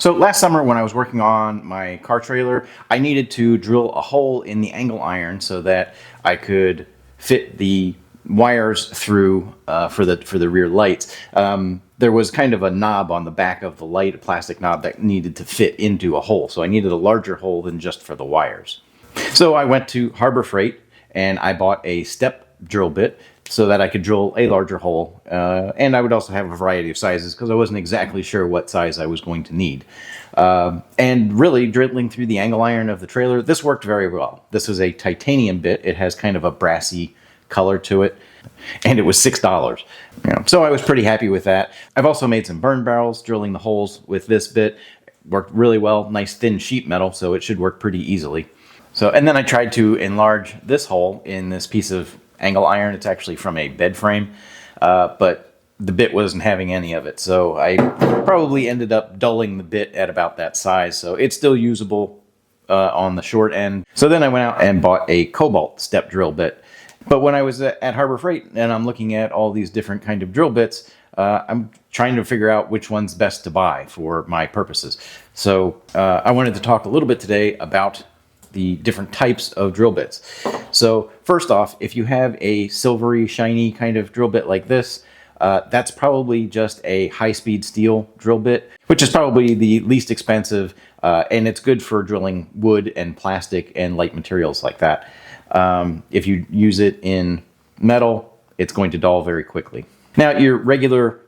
So last summer when I was working on my car trailer, I needed to drill a hole in the angle iron so that I could fit the wires through for the rear lights. There was kind of a knob on the back of the light, a plastic knob that needed to fit into a hole. So I needed a larger hole than just for the wires. So I went to Harbor Freight and I bought a step drill bit so that I could drill a larger hole. And I would also have a variety of sizes because I wasn't exactly sure what size I was going to need. And really, drilling through the angle iron of the trailer, this worked very well. This is a titanium bit. It has kind of a brassy color to it, and it was $6. So I was pretty happy with that. I've also made some burn barrels drilling the holes with this bit. Worked really well. Nice thin sheet metal, so it should work pretty easily. And then I tried to enlarge this hole in this piece of angle iron. It's actually from a bed frame, but the bit wasn't having any of it. So I probably ended up dulling the bit at about that size. So it's still usable on the short end. So then I went out and bought a cobalt step drill bit. But when I was at Harbor Freight and I'm looking at all these different kind of drill bits, I'm trying to figure out which one's best to buy for my purposes. So I wanted to talk a little bit today about the different types of drill bits. So first off, if you have a silvery, shiny kind of drill bit like this, that's probably just a high-speed steel drill bit, which is probably the least expensive, and it's good for drilling wood and plastic and light materials like that. If you use it in metal, it's going to dull very quickly. Now, your regular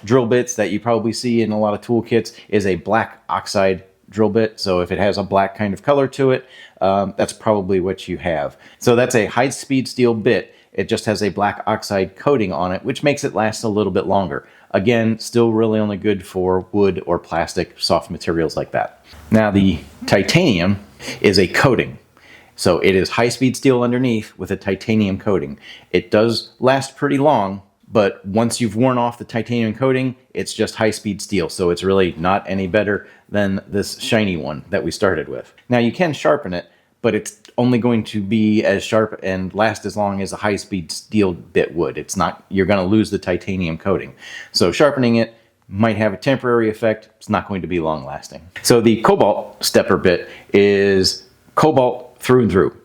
drill bits that you probably see in a lot of toolkits is a black oxide drill bit. So if it has a black kind of color to it, that's probably what you have. So that's a high-speed steel bit. It just has a black oxide coating on it, which makes it last a little bit longer. Again, still really only good for wood or plastic, soft materials like that. Now, the titanium is a coating. So it is high-speed steel underneath with a titanium coating. It does last pretty long, but once you've worn off the titanium coating, it's just high-speed steel. So it's really not any better than this shiny one that we started with. Now, you can sharpen it, but it's only going to be as sharp and last as long as a high-speed steel bit would. It's not, you're going to lose the titanium coating. So sharpening it might have a temporary effect. It's not going to be long-lasting. So the cobalt stepper bit is cobalt through and through.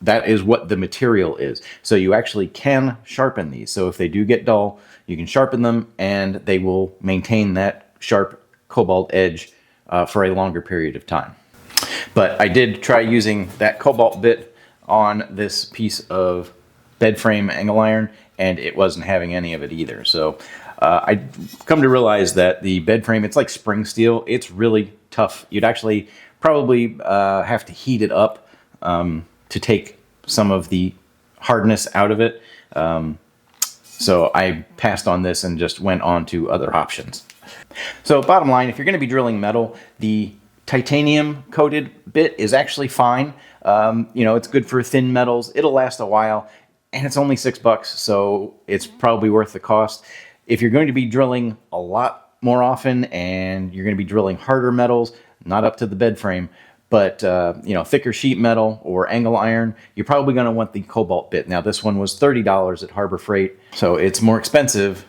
That is what the material is. So you actually can sharpen these. So if they do get dull, you can sharpen them and they will maintain that sharp cobalt edge for a longer period of time. But I did try using that cobalt bit on this piece of bed frame angle iron, and it wasn't having any of it either. So I come to realize that the bed frame, it's like spring steel. It's really tough. You'd actually probably have to heat it up to take some of the hardness out of it. So I passed on this and just went on to other options. So bottom line, if you're going to be drilling metal, the titanium coated bit is actually fine. It's good for thin metals. It'll last a while, and it's only $6, so it's probably worth the cost. If you're going to be drilling a lot more often and you're going to be drilling harder metals, not up to the bed frame, but thicker sheet metal or angle iron, you're probably going to want the cobalt bit. Now, this one was $30 at Harbor Freight, so it's more expensive,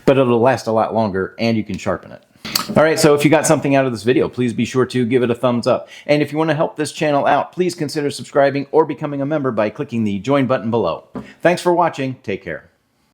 but it'll last a lot longer and you can sharpen it. All right, so if you got something out of this video, please be sure to give it a thumbs up. And if you want to help this channel out, please consider subscribing or becoming a member by clicking the join button below. Thanks for watching. Take care.